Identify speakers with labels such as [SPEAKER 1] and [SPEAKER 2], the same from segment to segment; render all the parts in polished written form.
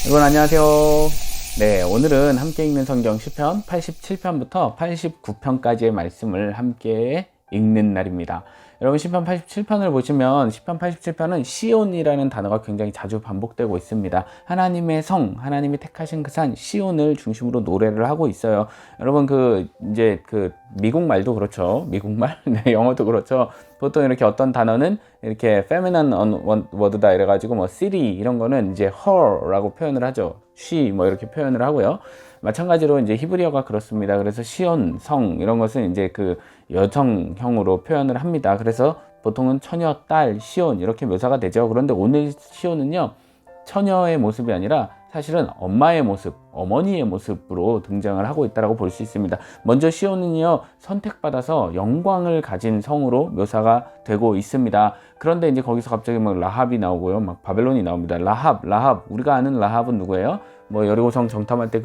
[SPEAKER 1] 여러분 안녕하세요. 네, 오늘은 함께 읽는 성경 시편 87편부터 89편까지의 말씀을 함께 읽는 날입니다. 여러분 시편 87편을 보시면 시편 87편은 시온이라는 단어가 굉장히 자주 반복되고 있습니다. 하나님의 성, 하나님이 택하신 그 산 시온을 중심으로 노래를 하고 있어요. 여러분 이제 미국 말도 그렇죠. 미국 말, 네, 영어도 그렇죠. 보통 이렇게 어떤 단어는 이렇게 feminine word다 이래가지고 뭐 city 이런 거는 이제 her라고 표현을 하죠. she 뭐 이렇게 표현을 하고요. 마찬가지로 이제 히브리어가 그렇습니다. 그래서 시온, 성 이런 것은 이제 여성형으로 표현을 합니다. 그래서 보통은 처녀, 딸, 시온 이렇게 묘사가 되죠. 그런데 오늘 시온은요, 처녀의 모습이 아니라 사실은 엄마의 모습, 어머니의 모습으로 등장을 하고 있다고 볼 수 있습니다. 먼저 시온은요, 선택받아서 영광을 가진 성으로 묘사가 되고 있습니다. 그런데 이제 거기서 갑자기 막 라합이 나오고요, 막 바벨론이 나옵니다. 라합, 우리가 아는 라합은 누구예요? 뭐 여리고성 정탐할 때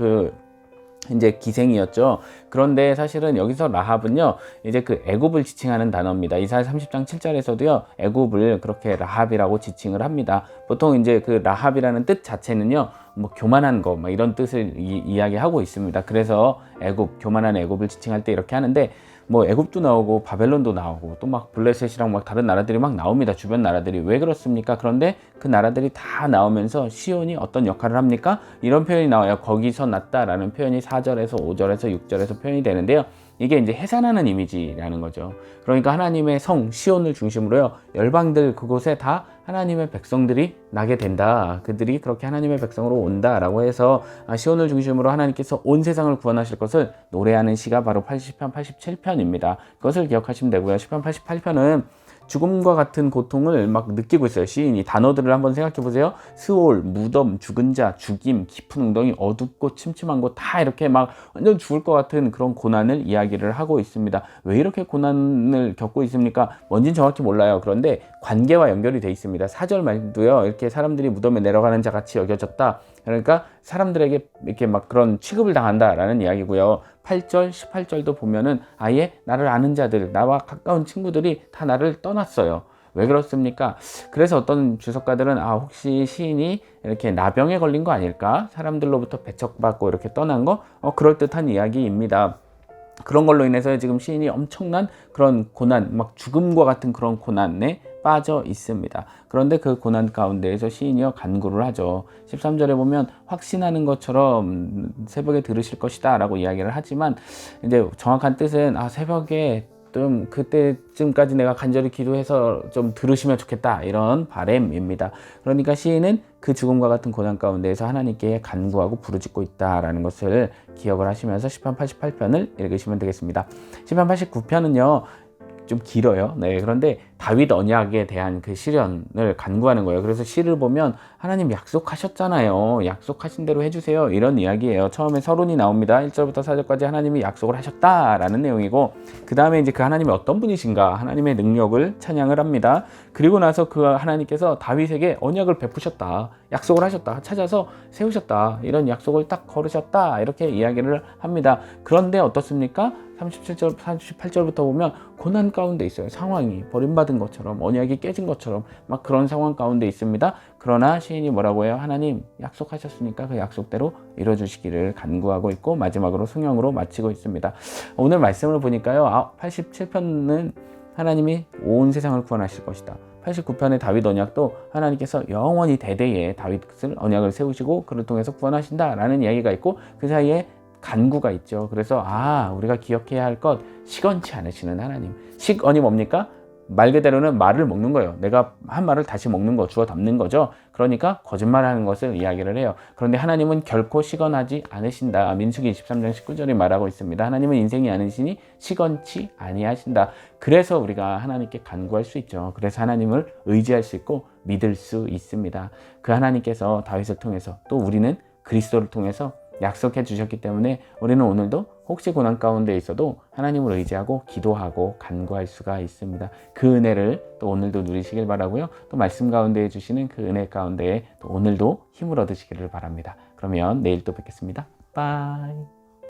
[SPEAKER 1] 이제 기생이었죠. 그런데 사실은 여기서 라합은요, 이제 애굽을 지칭하는 단어입니다. 이사야 30장 7절에서도요, 애굽을 그렇게 라합이라고 지칭을 합니다. 보통 이제 라합이라는 뜻 자체는요, 뭐 교만한 거, 뭐 이런 뜻을 이야기하고 있습니다. 그래서 교만한 애굽을 지칭할 때 이렇게 하는데, 뭐 애굽도 나오고 바벨론도 나오고 또 막 블레셋이랑 막 다른 나라들이 막 나옵니다. 주변 나라들이. 왜 그렇습니까? 그런데 그 나라들이 다 나오면서 시온이 어떤 역할을 합니까? 이런 표현이 나와요. 거기서 났다라는 표현이 4절에서 5절에서 6절에서 표현이 되는데요. 이게 이제 해산하는 이미지라는 거죠. 그러니까 하나님의 성 시온을 중심으로요, 열방들 그곳에 다 하나님의 백성들이 나게 된다. 그들이 그렇게 하나님의 백성으로 온다라고 해서 시온을 중심으로 하나님께서 온 세상을 구원하실 것을 노래하는 시가 바로 80편, 87편입니다. 그것을 기억하시면 되고요. 시편 88편은 죽음과 같은 고통을 막 느끼고 있어요. 시인이 단어들을 한번 생각해 보세요. 스올, 무덤, 죽은 자, 죽임, 깊은 웅덩이, 어둡고 침침한 곳 다 이렇게 막 완전 죽을 것 같은 그런 고난을 이야기를 하고 있습니다. 왜 이렇게 고난을 겪고 있습니까? 뭔진 정확히 몰라요. 그런데 관계와 연결이 돼 있습니다. 4절 말도요, 이렇게 사람들이 무덤에 내려가는 자 같이 여겨졌다. 그러니까 사람들에게 이렇게 막 그런 취급을 당한다라는 이야기고요. 8절, 18절도 보면은 아예 나를 아는 자들, 나와 가까운 친구들이 다 나를 떠났어요. 왜 그렇습니까? 그래서 어떤 주석가들은 혹시 시인이 이렇게 나병에 걸린 거 아닐까? 사람들로부터 배척받고 이렇게 떠난 거? 그럴듯한 이야기입니다. 그런 걸로 인해서 지금 시인이 엄청난 그런 고난, 막 죽음과 같은 그런 고난에 빠져 있습니다. 그런데 그 고난 가운데에서 시인이요, 간구를 하죠. 13절에 보면 확신하는 것처럼 새벽에 들으실 것이다 라고 이야기를 하지만, 이제 정확한 뜻은 새벽에 좀 그때쯤까지 내가 간절히 기도해서 좀 들으시면 좋겠다, 이런 바람입니다. 그러니까 시인은 그 죽음과 같은 고난 가운데에서 하나님께 간구하고 부르짖고 있다라는 것을 기억을 하시면서 시편 88편을 읽으시면 되겠습니다. 시편 89편은요 좀 길어요. 네, 그런데 다윗 언약에 대한 그 실현을 간구하는 거예요. 그래서 시를 보면 하나님 약속하셨잖아요. 약속하신 대로 해주세요. 이런 이야기예요. 처음에 서론이 나옵니다. 1절부터 4절까지 하나님이 약속을 하셨다라는 내용이고, 그 다음에 이제 그 하나님이 어떤 분이신가, 하나님의 능력을 찬양을 합니다. 그리고 나서 그 하나님께서 다윗에게 언약을 베푸셨다, 약속을 하셨다, 찾아서 세우셨다, 이런 약속을 딱 걸으셨다, 이렇게 이야기를 합니다. 그런데 어떻습니까? 37절, 38절부터 보면 고난 가운데 있어요. 상황이 버림받은 것처럼, 언약이 깨진 것처럼 막 그런 상황 가운데 있습니다. 그러나 시인이 뭐라고 해요? 하나님 약속하셨으니까 그 약속대로 이루어주시기를 간구하고 있고, 마지막으로 승형으로 마치고 있습니다. 오늘 말씀을 보니까요, 87편은 하나님이 온 세상을 구원하실 것이다. 89편의 다윗 언약도 하나님께서 영원히 대대에 다윗을 언약을 세우시고 그를 통해서 구원하신다라는 이야기가 있고, 그 사이에 간구가 있죠. 그래서 우리가 기억해야 할 것, 시건치 않으시는 하나님. 식언이 뭡니까? 말 그대로는 말을 먹는 거예요. 내가 한 말을 다시 먹는 거, 주워 담는 거죠. 그러니까 거짓말하는 것을 이야기를 해요. 그런데 하나님은 결코 시건하지 않으신다. 민수기 23장 19절이 말하고 있습니다. 하나님은 인생이 아니시니 시건치 아니하신다. 그래서 우리가 하나님께 간구할 수 있죠. 그래서 하나님을 의지할 수 있고 믿을 수 있습니다. 그 하나님께서 다윗을 통해서, 또 우리는 그리스도를 통해서 약속해 주셨기 때문에 우리는 오늘도 혹시 고난 가운데 있어도 하나님을 의지하고 기도하고 간구할 수가 있습니다. 그 은혜를 또 오늘도 누리시길 바라고요. 또 말씀 가운데 주시는 그 은혜 가운데 또 오늘도 힘을 얻으시기를 바랍니다. 그러면 내일 또 뵙겠습니다. 바이.